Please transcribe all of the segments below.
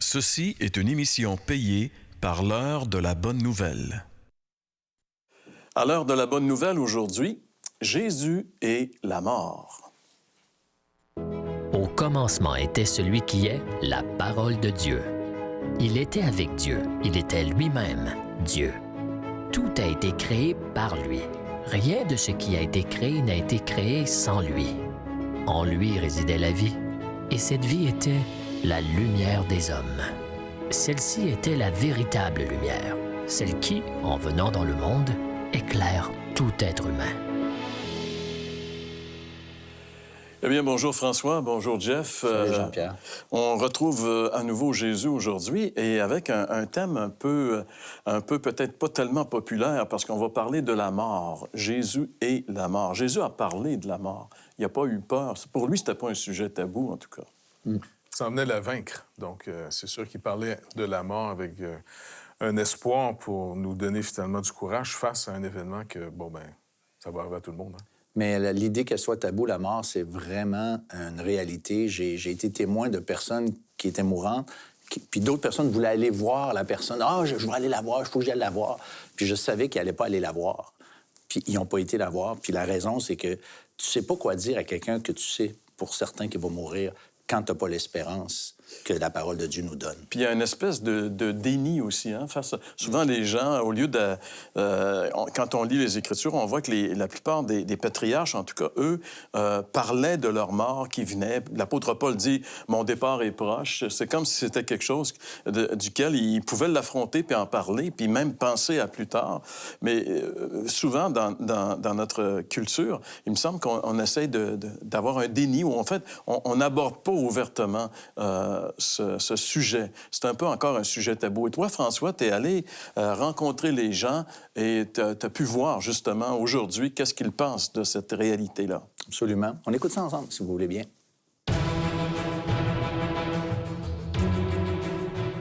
Ceci est une émission payée par l'heure de la bonne nouvelle. À l'heure de la bonne nouvelle aujourd'hui, Jésus et la mort. Au commencement était celui qui est la parole de Dieu. Il était avec Dieu, il était lui-même Dieu. Tout a été créé par lui. Rien de ce qui a été créé n'a été créé sans lui. En lui résidait la vie, et cette vie était la lumière des hommes. Celle-ci était la véritable lumière, celle qui, en venant dans le monde, éclaire tout être humain. Eh bien, bonjour François, bonjour Jeff. Salut Jean-Pierre. On retrouve à nouveau Jésus aujourd'hui et avec un thème un peu peut-être pas tellement populaire parce qu'on va parler de la mort. Jésus et la mort. Jésus a parlé de la mort. Il n'a pas eu peur. Pour lui, c'était pas un sujet tabou, en tout cas. Ça en venait la vaincre. Donc, c'est sûr qu'il parlait de la mort avec un espoir pour nous donner finalement du courage face à un événement que, ça va arriver à tout le monde. Hein? Mais l'idée qu'elle soit tabou, la mort, c'est vraiment une réalité. J'ai été témoin de personnes qui étaient mourantes, puis d'autres personnes voulaient aller voir la personne. « Ah, je vais aller la voir, il faut que j'aille la voir. » Puis je savais qu'ils n'allaient pas aller la voir. Puis ils n'ont pas été la voir. Puis la raison, c'est que tu sais pas quoi dire à quelqu'un que tu sais, pour certains, qu'il va mourir quand tu n'as pas l'espérance que la parole de Dieu nous donne. Puis il y a une espèce de déni aussi. Hein? Souvent, les gens, au lieu de... quand on lit les Écritures, on voit que la plupart des patriarches, en tout cas, eux, parlaient de leur mort qui venait. L'apôtre Paul dit « Mon départ est proche ». C'est comme si c'était quelque chose duquel ils pouvaient l'affronter puis en parler, puis même penser à plus tard. Mais souvent, dans notre culture, il me semble qu'on essaie d'avoir un déni où, en fait, on n'aborde pas ouvertement ce sujet. C'est un peu encore un sujet tabou. Et toi, François, tu es allé rencontrer les gens et tu as pu voir justement aujourd'hui qu'est-ce qu'ils pensent de cette réalité-là. Absolument. On écoute ça ensemble, si vous voulez bien.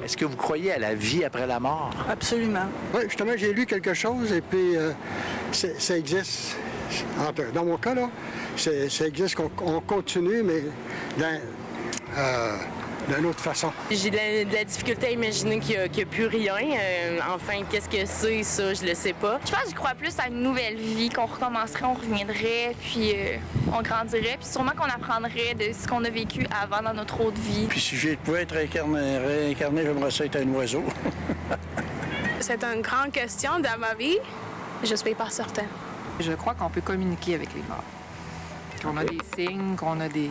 Est-ce que vous croyez à la vie après la mort? Absolument. Oui, justement, j'ai lu quelque chose et puis ça existe. Dans mon cas, là, ça existe qu'on continue, mais d'une autre façon. J'ai de la difficulté à imaginer qu'il n'y a plus rien. Enfin, qu'est-ce que c'est, ça, je le sais pas. Je pense que je crois plus à une nouvelle vie, qu'on recommencerait, on reviendrait, puis on grandirait, puis sûrement qu'on apprendrait de ce qu'on a vécu avant dans notre autre vie. Puis si je pouvais être réincarné, j'aimerais ça être un oiseau. C'est une grande question dans ma vie. Je ne suis pas certain. Je crois qu'on peut communiquer avec les morts. Qu'on a des signes, qu'on a des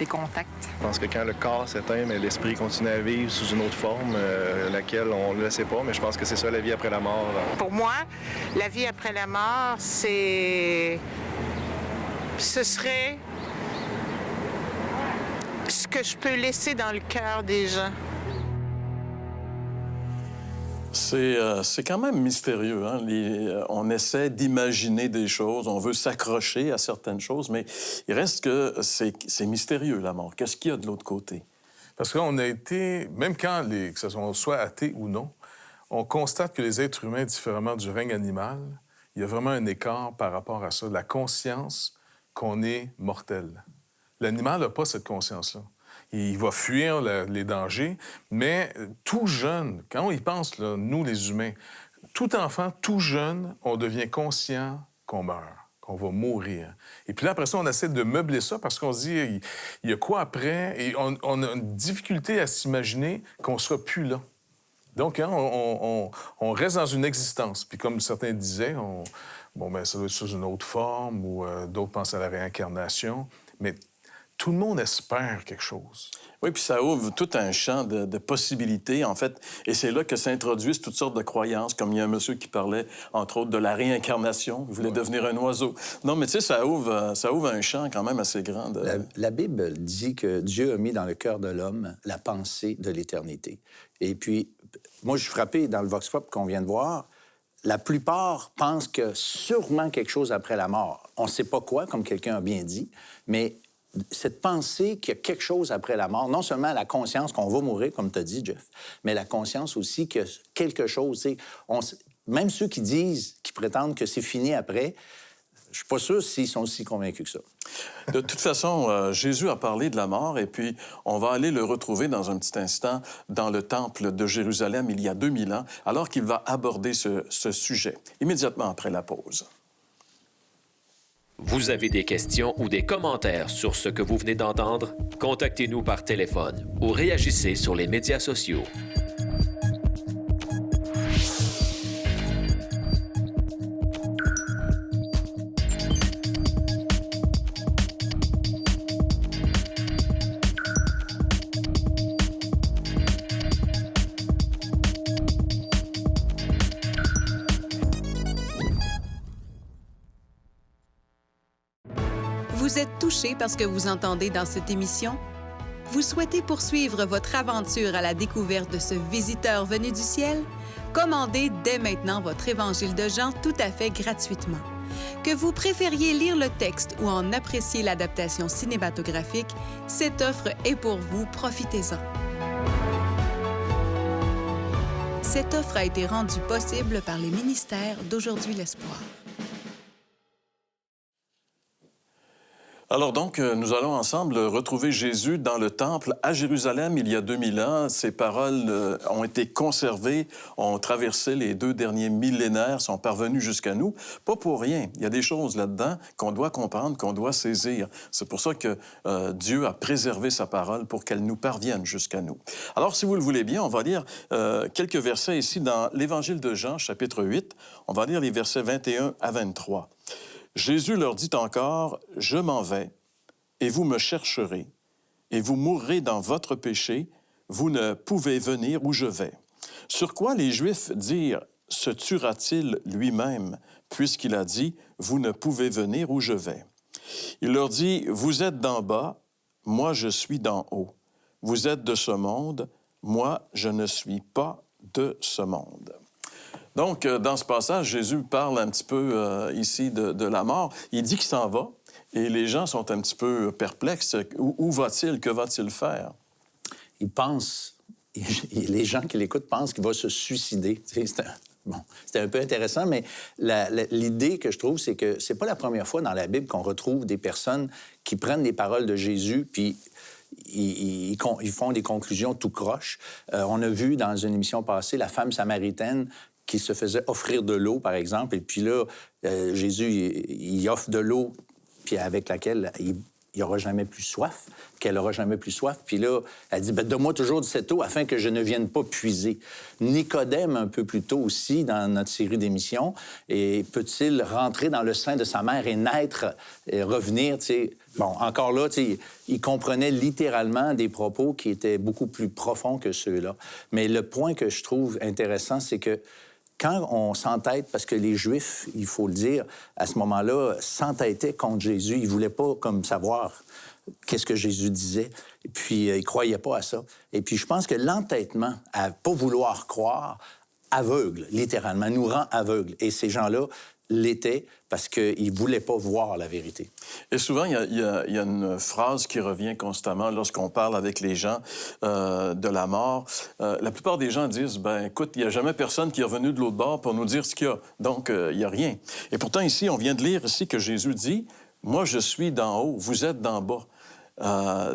contacts. Je pense que quand le corps s'éteint, mais l'esprit continue à vivre sous une autre forme, laquelle on ne le sait pas, mais je pense que c'est ça la vie après la mort. Pour moi, la vie après la mort, ce serait ce que je peux laisser dans le cœur des gens. C'est quand même mystérieux. Hein? On essaie d'imaginer des choses, on veut s'accrocher à certaines choses, mais il reste que c'est mystérieux, la mort. Qu'est-ce qu'il y a de l'autre côté? Parce qu'on a été, même quand que ce soit athée ou non, on constate que les êtres humains, différemment du règne animal, il y a vraiment un écart par rapport à ça, la conscience qu'on est mortel. L'animal n'a pas cette conscience-là. Il va fuir les dangers, mais tout jeune, quand on y pense, là, nous les humains, tout enfant, tout jeune, on devient conscient qu'on meurt, qu'on va mourir. Et puis là, après ça, on essaie de meubler ça parce qu'on se dit, il y a quoi après? Et on a une difficulté à s'imaginer qu'on ne sera plus là. Donc, hein, on reste dans une existence. Puis comme certains disaient, ça doit être sous une autre forme ou d'autres pensent à la réincarnation. Mais tout le monde espère quelque chose. Oui, puis ça ouvre tout un champ de possibilités, en fait. Et c'est là que s'introduisent toutes sortes de croyances, comme il y a un monsieur qui parlait, entre autres, de la réincarnation. Il voulait devenir un oiseau. Non, mais tu sais, ça ouvre un champ quand même assez grand. La Bible dit que Dieu a mis dans le cœur de l'homme la pensée de l'éternité. Et puis, moi, je suis frappé dans le Vox Pop qu'on vient de voir. La plupart pensent que sûrement quelque chose après la mort. On ne sait pas quoi, comme quelqu'un a bien dit, mais cette pensée qu'il y a quelque chose après la mort, non seulement la conscience qu'on va mourir, comme tu as dit, Jeff, mais la conscience aussi que quelque chose, même ceux qui prétendent que c'est fini après, Je suis pas sûr s'ils sont aussi convaincus que ça. De toute façon, Jésus a parlé de la mort et puis on va aller le retrouver dans un petit instant dans le temple de Jérusalem il y a 2000 ans, alors qu'il va aborder ce sujet, immédiatement après la pause. Vous avez des questions ou des commentaires sur ce que vous venez d'entendre? Contactez-nous par téléphone ou réagissez sur les médias sociaux. Vous êtes touché par ce que vous entendez dans cette émission? Vous souhaitez poursuivre votre aventure à la découverte de ce visiteur venu du ciel? Commandez dès maintenant votre Évangile de Jean tout à fait gratuitement. Que vous préfériez lire le texte ou en apprécier l'adaptation cinématographique, cette offre est pour vous, profitez-en. Cette offre a été rendue possible par les ministères d'Aujourd'hui l'Espoir. Alors donc, nous allons ensemble retrouver Jésus dans le temple à Jérusalem il y a 2000 ans. Ces paroles ont été conservées, ont traversé les 2 derniers millénaires, sont parvenues jusqu'à nous. Pas pour rien. Il y a des choses là-dedans qu'on doit comprendre, qu'on doit saisir. C'est pour ça que Dieu a préservé sa parole pour qu'elle nous parvienne jusqu'à nous. Alors, si vous le voulez bien, on va lire quelques versets ici dans l'Évangile de Jean, chapitre 8. On va lire les versets 21 à 23. Jésus leur dit encore, « Je m'en vais, et vous me chercherez, et vous mourrez dans votre péché, vous ne pouvez venir où je vais. » Sur quoi les Juifs dirent, « Se tuera-t-il lui-même, puisqu'il a dit, « Vous ne pouvez venir où je vais. » Il leur dit, « Vous êtes d'en bas, moi je suis d'en haut. Vous êtes de ce monde, moi je ne suis pas de ce monde. » Donc, dans ce passage, Jésus parle un petit peu ici de la mort. Il dit qu'il s'en va et les gens sont un petit peu perplexes. Où va-t-il? Que va-t-il faire? Ils pensent, les gens qui l'écoutent pensent qu'il va se suicider. C'était un peu intéressant, mais l'idée que je trouve, c'est que c'est pas la première fois dans la Bible qu'on retrouve des personnes qui prennent les paroles de Jésus puis ils font des conclusions tout croche. On a vu dans une émission passée la femme samaritaine qui se faisait offrir de l'eau, par exemple. Et puis là, Jésus, il offre de l'eau, puis avec laquelle il n'aura jamais plus soif, qu'elle n'aura jamais plus soif. Puis là, elle dit, donne-moi toujours de cette eau afin que je ne vienne pas puiser. Nicodème, un peu plus tôt aussi, dans notre série d'émissions, et peut-il rentrer dans le sein de sa mère et naître, et revenir, tu sais... Bon, encore là, tu sais, il comprenait littéralement des propos qui étaient beaucoup plus profonds que ceux-là. Mais le point que je trouve intéressant, c'est que quand on s'entête, parce que les Juifs, il faut le dire, à ce moment-là, s'entêtaient contre Jésus. Ils ne voulaient pas comme savoir qu'est-ce que Jésus disait. Et puis, ils ne croyaient pas à ça. Et puis, je pense que l'entêtement à ne pas vouloir croire aveugle, littéralement, nous rend aveugles. Et ces gens-là l'étaient parce qu'ils ne voulaient pas voir la vérité. Et souvent, il y a une phrase qui revient constamment lorsqu'on parle avec les gens de la mort. La plupart des gens disent, écoute, il n'y a jamais personne qui est revenu de l'autre bord pour nous dire ce qu'il y a. Donc, il n'y a rien. Et pourtant, ici, on vient de lire ici que Jésus dit, « Moi, je suis d'en haut, vous êtes d'en bas. »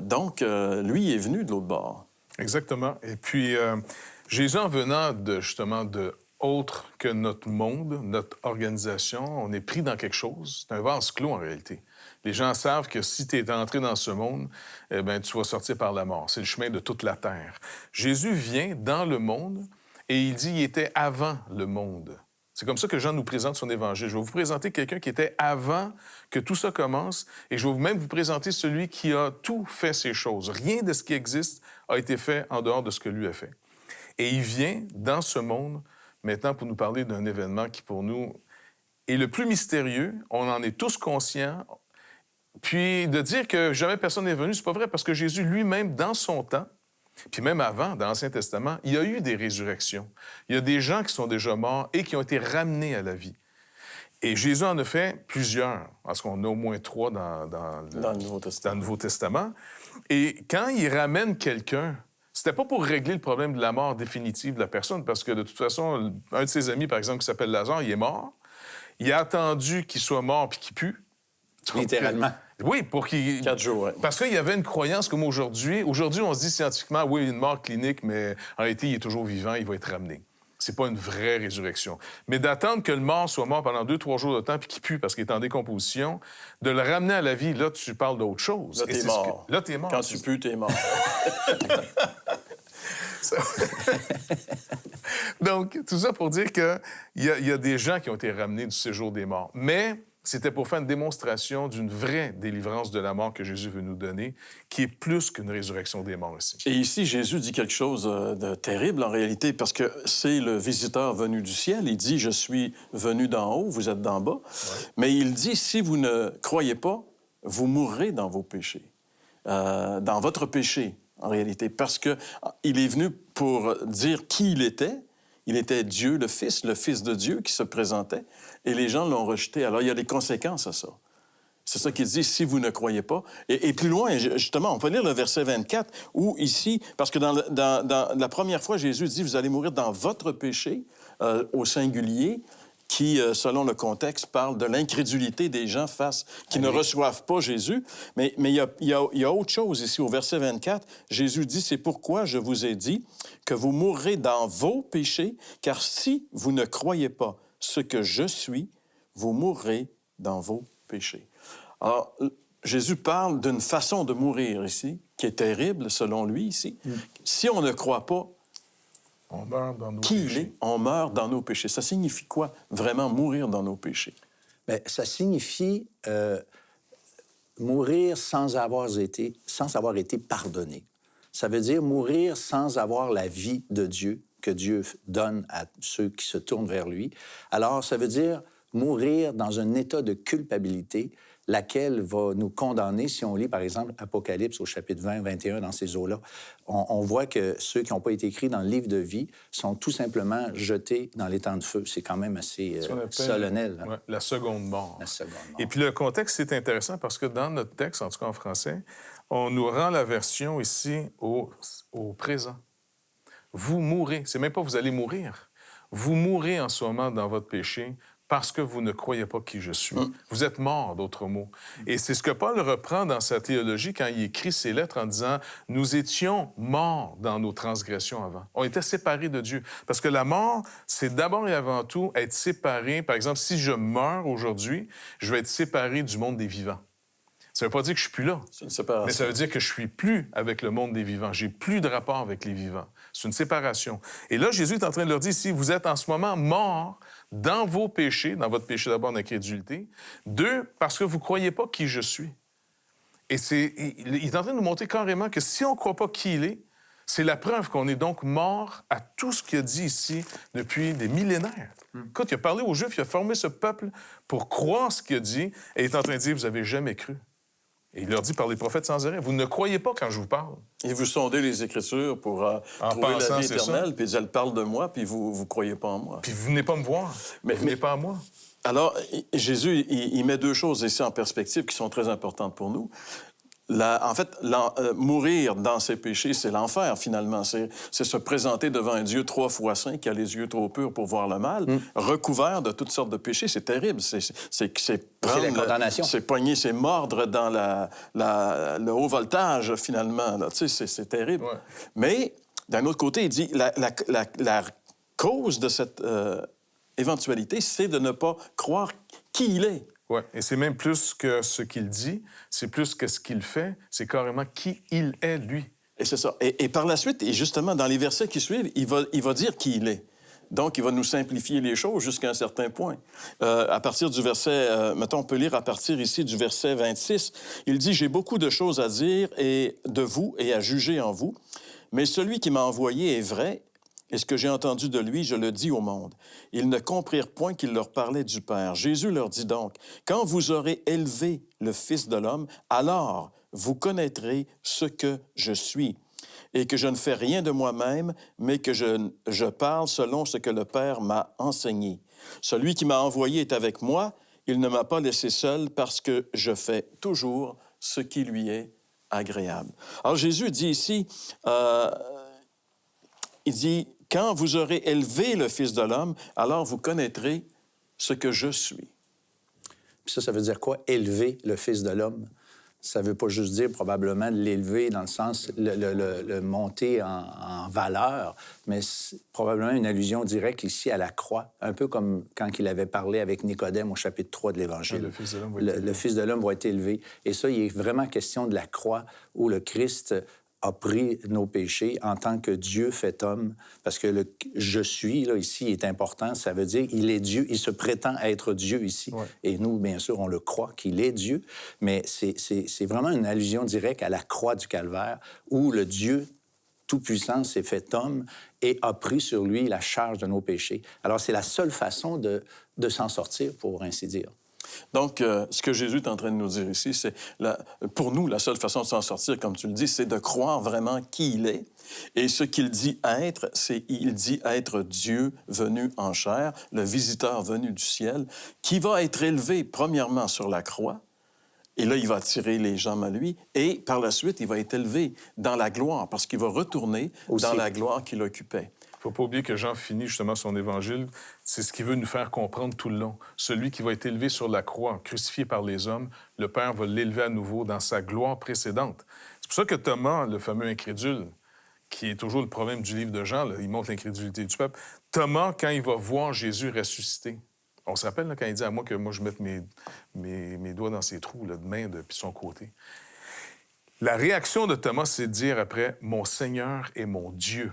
Donc, lui est venu de l'autre bord. Exactement. Et puis, Jésus, en venant justement de autre que notre monde, notre organisation, on est pris dans quelque chose. C'est un vase clos, en réalité. Les gens savent que si tu es entré dans ce monde, tu vas sortir par la mort. C'est le chemin de toute la terre. Jésus vient dans le monde et il dit qu'il était avant le monde. C'est comme ça que Jean nous présente son évangile. Je vais vous présenter quelqu'un qui était avant que tout ça commence et je vais même vous présenter celui qui a tout fait ces choses. Rien de ce qui existe a été fait en dehors de ce que lui a fait. Et il vient dans ce monde maintenant pour nous parler d'un événement qui, pour nous, est le plus mystérieux. On en est tous conscients. Puis de dire que jamais personne n'est venu, c'est pas vrai, parce que Jésus lui-même, dans son temps, puis même avant, dans l'Ancien Testament, il y a eu des résurrections. Il y a des gens qui sont déjà morts et qui ont été ramenés à la vie. Et Jésus en a fait plusieurs, parce qu'on a au moins 3 dans le Nouveau Testament. Et quand il ramène quelqu'un, c'était pas pour régler le problème de la mort définitive de la personne, parce que de toute façon, un de ses amis, par exemple, qui s'appelle Lazare, il est mort. Il a attendu qu'il soit mort puis qu'il pue. Littéralement. Oui, pour qu'il... 4 jours, oui. Parce qu'il y avait une croyance comme aujourd'hui. Aujourd'hui, on se dit scientifiquement, oui, une mort clinique, mais en réalité, il est toujours vivant, il va être ramené. C'est pas une vraie résurrection. Mais d'attendre que le mort soit mort pendant 2-3 jours de temps puis qu'il pue parce qu'il est en décomposition, de le ramener à la vie, là, tu parles d'autre chose. Là, t'es mort. Là, t'es mort. Quand tu pues, t'es mort. Donc, tout ça pour dire qu'il y a des gens qui ont été ramenés du séjour des morts. Mais c'était pour faire une démonstration d'une vraie délivrance de la mort que Jésus veut nous donner, qui est plus qu'une résurrection des morts ici. Et ici, Jésus dit quelque chose de terrible en réalité, parce que c'est le visiteur venu du ciel. Il dit, je suis venu d'en haut, vous êtes d'en bas. Ouais. Mais il dit, si vous ne croyez pas, vous mourrez dans vos péchés, dans votre péché, en réalité, parce qu'il est venu pour dire qui il était. Il était Dieu, le Fils de Dieu qui se présentait, et les gens l'ont rejeté. Alors, il y a des conséquences à ça. C'est ça qu'il dit, si vous ne croyez pas. Et plus loin, justement, on peut lire le verset 24, où ici, parce que dans la première fois, Jésus dit, vous allez mourir dans votre péché, au singulier, qui, selon le contexte, parle de l'incrédulité des gens qui ne reçoivent pas Jésus. Mais il y a autre chose ici. Au verset 24, Jésus dit, « C'est pourquoi je vous ai dit que vous mourrez dans vos péchés, car si vous ne croyez pas ce que je suis, vous mourrez dans vos péchés. » Alors, Jésus parle d'une façon de mourir ici, qui est terrible, selon lui, ici. Si on ne croit pas, on meurt dans nos qui péchés. Il est, on meurt dans nos péchés. Ça signifie quoi, vraiment, mourir dans nos péchés? Bien, ça signifie mourir sans avoir été pardonné. Ça veut dire mourir sans avoir la vie de Dieu que Dieu donne à ceux qui se tournent vers lui. Alors, ça veut dire mourir dans un état de culpabilité, laquelle va nous condamner. Si on lit, par exemple, Apocalypse au chapitre 20, 21, dans ces eaux-là, on voit que ceux qui n'ont pas été écrits dans le livre de vie sont tout simplement jetés dans l'étang de feu. C'est quand même assez solennel. Ouais, la seconde mort. La seconde mort. Et puis le contexte, c'est intéressant parce que dans notre texte, en tout cas en français, on nous rend la version ici au présent. Vous mourrez. C'est même pas vous allez mourir. Vous mourrez en ce moment dans votre péché parce que vous ne croyez pas qui je suis. Vous êtes mort, d'autres mots. Et c'est ce que Paul reprend dans sa théologie quand il écrit ses lettres en disant « Nous étions morts dans nos transgressions avant. » On était séparés de Dieu. Parce que la mort, c'est d'abord et avant tout être séparé. Par exemple, si je meurs aujourd'hui, je vais être séparé du monde des vivants. Ça ne veut pas dire que je suis plus là, mais ça veut dire que je suis plus avec le monde des vivants. J'ai plus de rapport avec les vivants. C'est une séparation. Et là, Jésus est en train de leur dire, si vous êtes en ce moment morts dans vos péchés, dans votre péché d'abord d'incrédulité, 2, parce que vous ne croyez pas qui je suis. Et il est en train de nous montrer carrément que si on ne croit pas qui il est, c'est la preuve qu'on est donc mort à tout ce qu'il a dit ici depuis des millénaires. Écoute, il a parlé aux Juifs, il a formé ce peuple pour croire ce qu'il a dit, et il est en train de dire, vous n'avez jamais cru. Et il leur dit par les prophètes sans arrêt, vous ne croyez pas quand je vous parle. Et vous sondez les Écritures pour trouver la vie éternelle, puis elles parlent de moi, puis vous ne croyez pas en moi. Puis vous venez pas me voir, vous venez pas à moi. Alors, Jésus, il met deux choses ici en perspective qui sont très importantes pour nous. Mourir dans ses péchés, c'est l'enfer, finalement. C'est se présenter devant un Dieu 3 fois saint qui a les yeux trop purs pour voir le mal, recouvert de toutes sortes de péchés. C'est terrible. C'est prendre la condamnation. C'est pogner, c'est mordre dans le haut voltage, finalement. Tu sais, c'est terrible. Ouais. Mais, d'un autre côté, il dit la cause de cette éventualité, c'est de ne pas croire qui il est. Oui, et c'est même plus que ce qu'il dit, c'est plus que ce qu'il fait, c'est carrément qui il est, lui. Et c'est ça. Et par la suite, et justement, dans les versets qui suivent, il va dire qui il est. Donc, il va nous simplifier les choses jusqu'à un certain point. À partir du verset, mettons, on peut lire à partir ici du verset 26, il dit « J'ai beaucoup de choses à dire de vous et à juger en vous, mais celui qui m'a envoyé est vrai, et ce que j'ai entendu de lui, je le dis au monde. Ils ne comprirent point qu'il leur parlait du Père. Jésus leur dit donc, quand vous aurez élevé le Fils de l'homme, alors vous connaîtrez ce que je suis, et que je ne fais rien de moi-même, mais que je parle selon ce que le Père m'a enseigné. Celui qui m'a envoyé est avec moi, il ne m'a pas laissé seul parce que je fais toujours ce qui lui est agréable. Alors Jésus dit ici, il dit, quand vous aurez élevé le Fils de l'homme, alors vous connaîtrez ce que je suis. Puis ça veut dire quoi? Élever le Fils de l'homme. Ça veut pas juste dire probablement de l'élever dans le sens, le monter en valeur, mais c'est probablement une allusion directe ici à la croix, un peu comme quand il avait parlé avec Nicodème au chapitre 3 de l'Évangile. Le Fils de l'homme va être élevé. Le Fils de l'homme va être élevé. Et ça, il est vraiment question de la croix où le Christ a pris nos péchés en tant que Dieu fait homme, parce que le « je suis » là, ici est important, ça veut dire il est Dieu, il se prétend être Dieu ici. Ouais. Et nous, bien sûr, on le croit qu'il est Dieu, mais c'est vraiment une allusion directe à la croix du Calvaire, où le Dieu Tout-Puissant s'est fait homme et a pris sur lui la charge de nos péchés. Alors, c'est la seule façon de s'en sortir, pour ainsi dire. Donc, ce que Jésus est en train de nous dire ici, c'est, pour nous, la seule façon de s'en sortir, comme tu le dis, c'est de croire vraiment qui il est. Et ce qu'il dit être, c'est il dit être Dieu venu en chair, le visiteur venu du ciel, qui va être élevé premièrement sur la croix. Et là, il va attirer les gens à lui. Et par la suite, il va être élevé dans la gloire, parce qu'il va retourner dans la gloire qu'il occupait. Il ne faut pas oublier que Jean finit justement son évangile. C'est ce qu'il veut nous faire comprendre tout le long. Celui qui va être élevé sur la croix, crucifié par les hommes, le Père va l'élever à nouveau dans sa gloire précédente. C'est pour ça que Thomas, le fameux incrédule, qui est toujours le problème du livre de Jean, là, il montre l'incrédulité du peuple. Thomas, quand il va voir Jésus ressuscité, on se rappelle là, quand il dit à moi que moi je mette mes doigts dans ses trous là, de main depuis son côté. La réaction de Thomas, c'est de dire après « Mon Seigneur et mon Dieu ».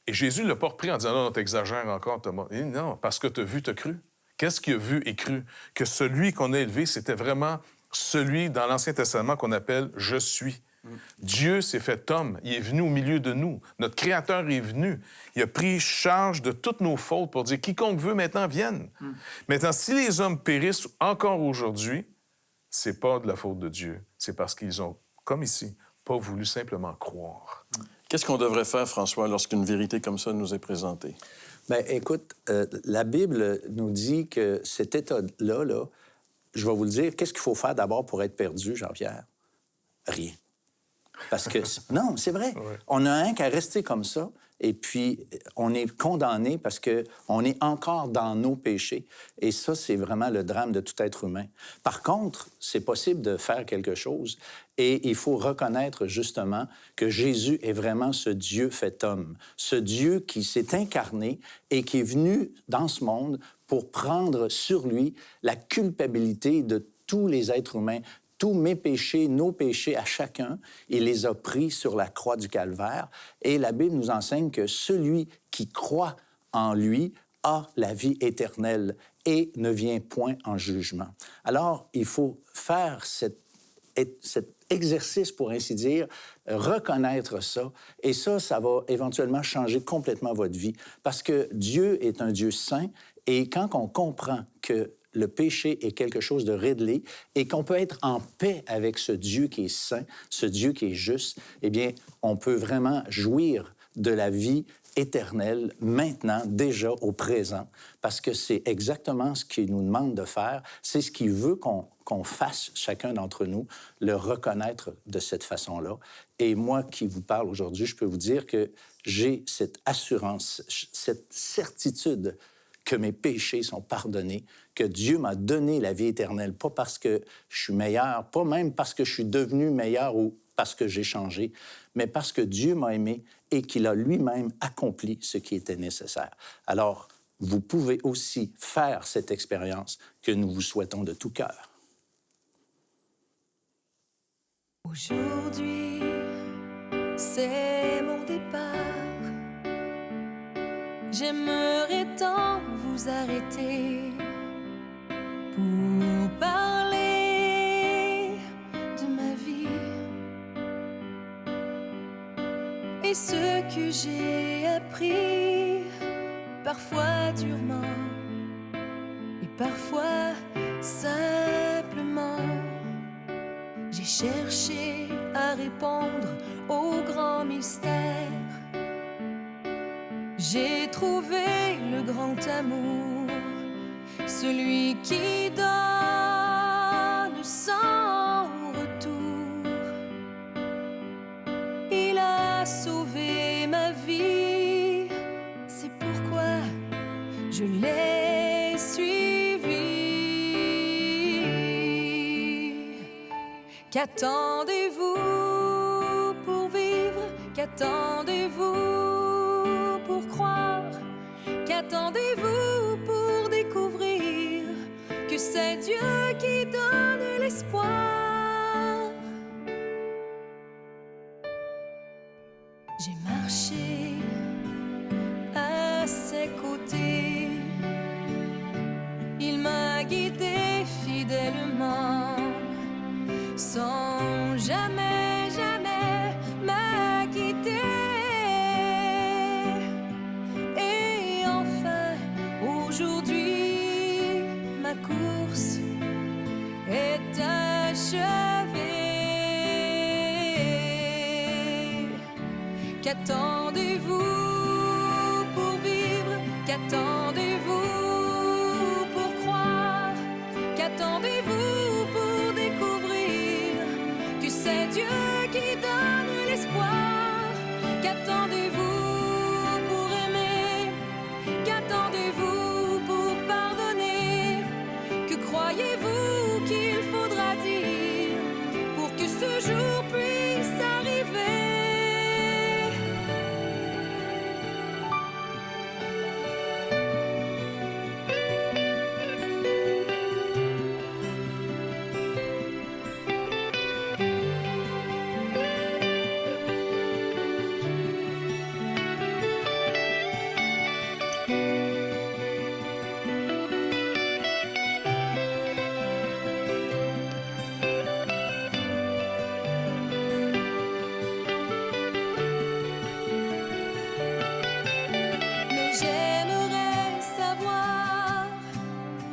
Et Jésus ne l'a pas repris en disant « Non, t'exagères encore, Thomas. » Il dit « Non, parce que t'as vu, t'as cru. » Qu'est-ce qu'il a vu et cru? Que celui qu'on a élevé, c'était vraiment celui dans l'Ancien Testament qu'on appelle « Je suis ». Dieu s'est fait homme. Il est venu au milieu de nous. Notre Créateur est venu. Il a pris charge de toutes nos fautes pour dire « Quiconque veut, maintenant, vienne. » Maintenant, si les hommes périssent encore aujourd'hui, c'est pas de la faute de Dieu. C'est parce qu'ils ont, comme ici, pas voulu simplement croire. Qu'est-ce qu'on devrait faire, François, lorsqu'une vérité comme ça nous est présentée? Bien, écoute, la Bible nous dit que cet état-là, là, je vais vous le dire, qu'est-ce qu'il faut faire d'abord pour être perdu, Jean-Pierre? Rien. Parce que, non, c'est vrai. Ouais. On a un qu'à rester comme ça, et puis on est condamné parce qu'on est encore dans nos péchés. Et ça, c'est vraiment le drame de tout être humain. Par contre, c'est possible de faire quelque chose, et il faut reconnaître justement que Jésus est vraiment ce Dieu fait homme, ce Dieu qui s'est incarné et qui est venu dans ce monde pour prendre sur lui la culpabilité de tous les êtres humains. Tous mes péchés, nos péchés à chacun, il les a pris sur la croix du Calvaire. Et la Bible nous enseigne que celui qui croit en lui a la vie éternelle et ne vient point en jugement. Alors, il faut faire cet exercice, pour ainsi dire, reconnaître ça. Et ça va éventuellement changer complètement votre vie. Parce que Dieu est un Dieu saint, et quand on comprend que le péché est quelque chose de réglé et qu'on peut être en paix avec ce Dieu qui est saint, ce Dieu qui est juste, eh bien, on peut vraiment jouir de la vie éternelle maintenant, déjà au présent, parce que c'est exactement ce qu'il nous demande de faire. C'est ce qu'il veut qu'on fasse, chacun d'entre nous, le reconnaître de cette façon-là. Et moi qui vous parle aujourd'hui, je peux vous dire que j'ai cette assurance, cette certitude que mes péchés sont pardonnés, que Dieu m'a donné la vie éternelle, pas parce que je suis meilleur, pas même parce que je suis devenu meilleur ou parce que j'ai changé, mais parce que Dieu m'a aimé et qu'il a lui-même accompli ce qui était nécessaire. Alors, vous pouvez aussi faire cette expérience que nous vous souhaitons de tout cœur. Aujourd'hui, c'est mon départ. J'aimerais tant vous arrêter pour parler de ma vie et ce que j'ai appris, parfois durement et parfois simplement. J'ai cherché à répondre aux grands mystères. J'ai trouvé le grand amour, celui qui donne sans retour. Il a sauvé ma vie, c'est pourquoi je l'ai suivi. Qu'attendez-vous pour vivre? Qu'attendez-vous pour croire? Qu'attendez-vous pour découvrir que c'est Dieu qui donne l'espoir? J'ai marché à ses côtés, il m'a guidé fidèlement, sans jamais, jamais m'acquitter. Et enfin, aujourd'hui, ma course est achevée. Qu'attendez-vous pour vivre? Qu'attendez-vous pour croire? Qu'attendez-vous pour découvrir que c'est Dieu qui donne l'espoir? Qu'attendez-vous pour aimer? Qu'attendez-vous pour pardonner? Que croyez-vous qu'il faudra dire pour que ce jour puisse arriver? Mais j'aimerais savoir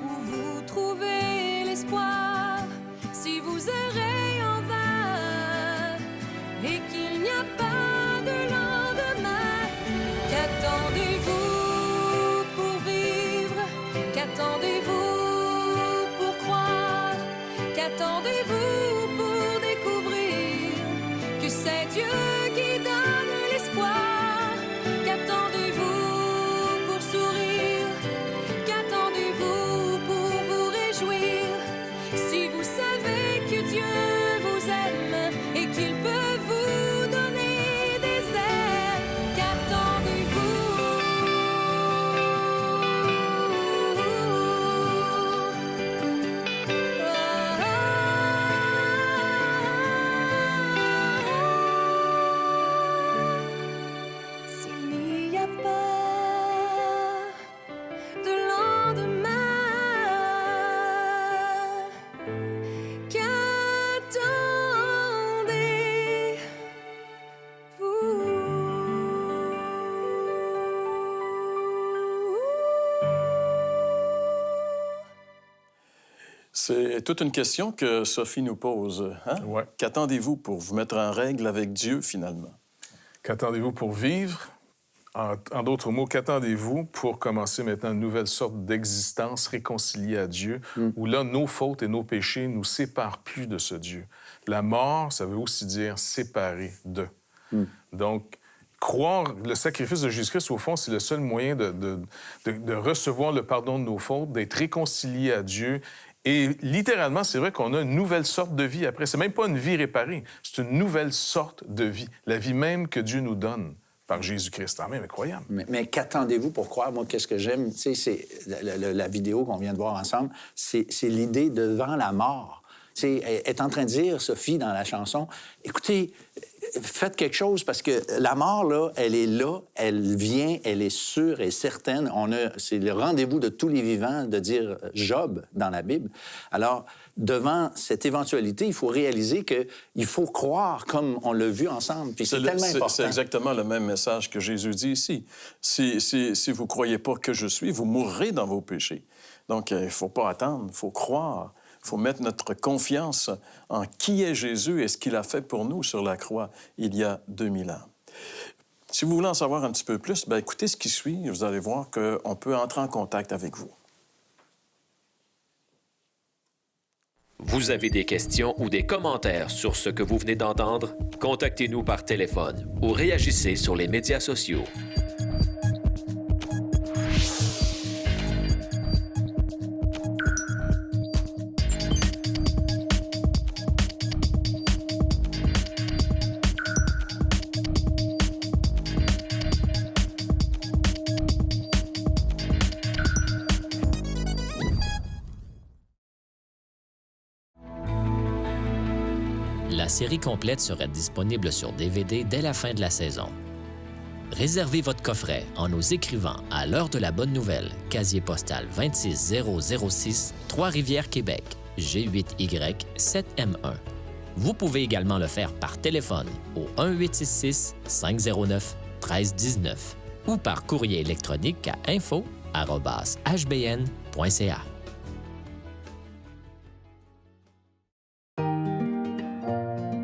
où vous trouvez l'espoir, si vous errez en vain et qu'il n'y a pas de lendemain. Qu'attendez-vous pour vivre? Qu'attendez-vous pour croire? Qu'attendez-vous pour découvrir que c'est Dieu qui donne l'espoir? Qu'attendez-vous pour sourire? Qu'attendez-vous pour vous réjouir? Si vous savez que Dieu vous aime et qu'il peut vous donner des ailes, s'il n'y a pas de lendemain, C'est toute une question que Sophie nous pose. Hein? Ouais. Qu'attendez-vous pour vous mettre en règle avec Dieu, finalement? Qu'attendez-vous pour vivre? En d'autres mots, qu'attendez-vous pour commencer maintenant une nouvelle sorte d'existence réconciliée à Dieu, où là, nos fautes et nos péchés nous séparent plus de ce Dieu. La mort, ça veut aussi dire séparer de. Donc, croire le sacrifice de Jésus-Christ, au fond, c'est le seul moyen de recevoir le pardon de nos fautes, d'être réconcilié à Dieu. Et littéralement, c'est vrai qu'on a une nouvelle sorte de vie après. C'est même pas une vie réparée, c'est une nouvelle sorte de vie. La vie même que Dieu nous donne par Jésus-Christ. C'est quand même incroyable. Mais qu'attendez-vous pour croire? Moi, qu'est-ce que j'aime? Tu sais, c'est la vidéo qu'on vient de voir ensemble, c'est l'idée devant la mort. Tu sais, elle est en train de dire, Sophie, dans la chanson, écoutez, faites quelque chose parce que la mort, là, elle vient, elle est sûre et certaine. C'est le rendez-vous de tous les vivants de dire Job dans la Bible. Alors, devant cette éventualité, il faut réaliser qu'il faut croire comme on l'a vu ensemble. Puis c'est tellement important. C'est exactement le même message que Jésus dit ici. Si vous ne croyez pas que je suis, vous mourrez dans vos péchés. Donc, il ne faut pas attendre, il faut croire. Il faut mettre notre confiance en qui est Jésus et ce qu'il a fait pour nous sur la croix il y a 2000 ans. Si vous voulez en savoir un petit peu plus, bien, écoutez ce qui suit. Vous allez voir qu'on peut entrer en contact avec vous. Vous avez des questions ou des commentaires sur ce que vous venez d'entendre? Contactez-nous par téléphone ou réagissez sur les médias sociaux. la série complète sera disponible sur DVD dès la fin de la saison. Réservez votre coffret en nous écrivant à l'heure de la bonne nouvelle, casier postal 26006, Trois-Rivières, Québec, G8Y 7M1. Vous pouvez également le faire par téléphone au 1-866-509-1319 ou par courrier électronique à info@hbn.ca.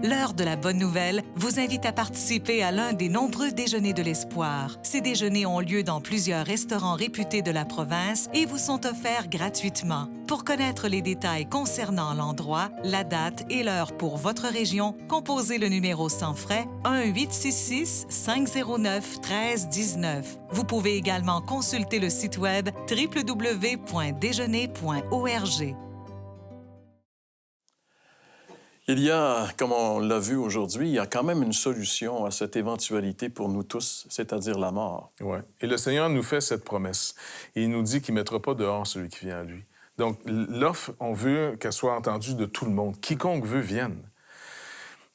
L'heure de la bonne nouvelle vous invite à participer à l'un des nombreux déjeuners de l'espoir. Ces déjeuners ont lieu dans plusieurs restaurants réputés de la province et vous sont offerts gratuitement. Pour connaître les détails concernant l'endroit, la date et l'heure pour votre région, composez le numéro sans frais 1-866-509-1319. Vous pouvez également consulter le site web www.déjeuner.org. Il y a, comme on l'a vu aujourd'hui, il y a quand même une solution à cette éventualité pour nous tous, c'est-à-dire la mort. Oui. Et le Seigneur nous fait cette promesse. Il nous dit qu'il ne mettra pas dehors celui qui vient à lui. Donc, l'offre, on veut qu'elle soit entendue de tout le monde. Quiconque veut, vienne.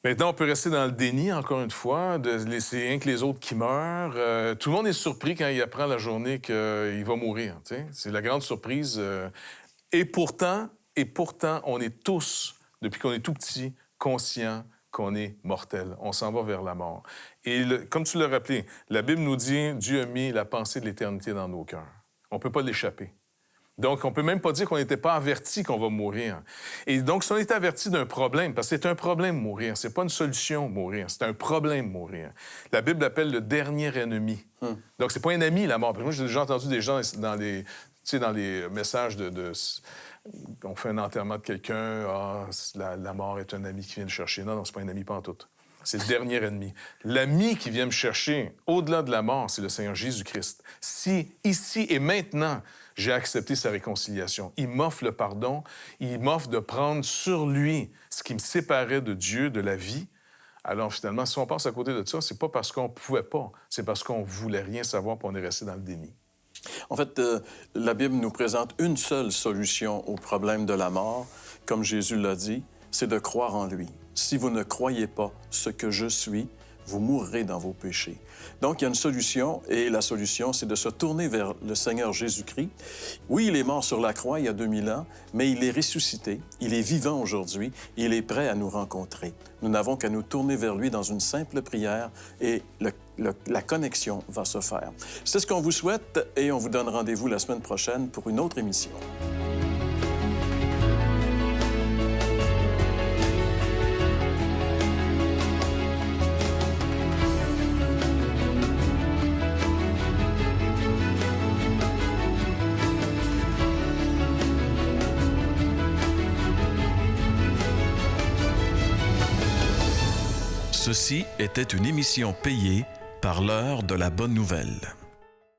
Maintenant, on peut rester dans le déni, encore une fois, de laisser rien que les autres qui meurent. Tout le monde est surpris quand il apprend la journée qu'il va mourir. T'sais? C'est la grande surprise. Et pourtant, on est tous, depuis qu'on est tout petit, conscients qu'on est mortel. On s'en va vers la mort. Et comme tu l'as rappelé, la Bible nous dit « Dieu a mis la pensée de l'éternité dans nos cœurs ». On ne peut pas l'échapper. Donc, on ne peut même pas dire qu'on n'était pas averti qu'on va mourir. Et donc, si on est averti d'un problème, parce que c'est un problème mourir, c'est pas une solution mourir, c'est un problème mourir. La Bible l'appelle le dernier ennemi. Donc, c'est pas un ami, la mort. Moi, j'ai déjà entendu des gens dans les messages on fait un enterrement de quelqu'un, la mort est un ami qui vient le chercher. Non, c'est pas un ami pantoute. C'est le dernier ennemi. L'ami qui vient me chercher, au-delà de la mort, c'est le Seigneur Jésus-Christ. Si, ici et maintenant, j'ai accepté sa réconciliation, il m'offre le pardon, il m'offre de prendre sur lui ce qui me séparait de Dieu, de la vie. Alors, finalement, si on passe à côté de ça, c'est pas parce qu'on ne pouvait pas, c'est parce qu'on ne voulait rien savoir et on est resté dans le déni. En fait, la Bible nous présente une seule solution au problème de la mort, comme Jésus l'a dit, c'est de croire en lui. Si vous ne croyez pas ce que je suis, vous mourrez dans vos péchés. Donc, il y a une solution, et la solution, c'est de se tourner vers le Seigneur Jésus-Christ. Oui, il est mort sur la croix il y a 2000 ans, mais il est ressuscité, il est vivant aujourd'hui, il est prêt à nous rencontrer. Nous n'avons qu'à nous tourner vers lui dans une simple prière, et la connexion va se faire. C'est ce qu'on vous souhaite, et on vous donne rendez-vous la semaine prochaine pour une autre émission. Ceci était une émission payée par l'heure de la bonne nouvelle.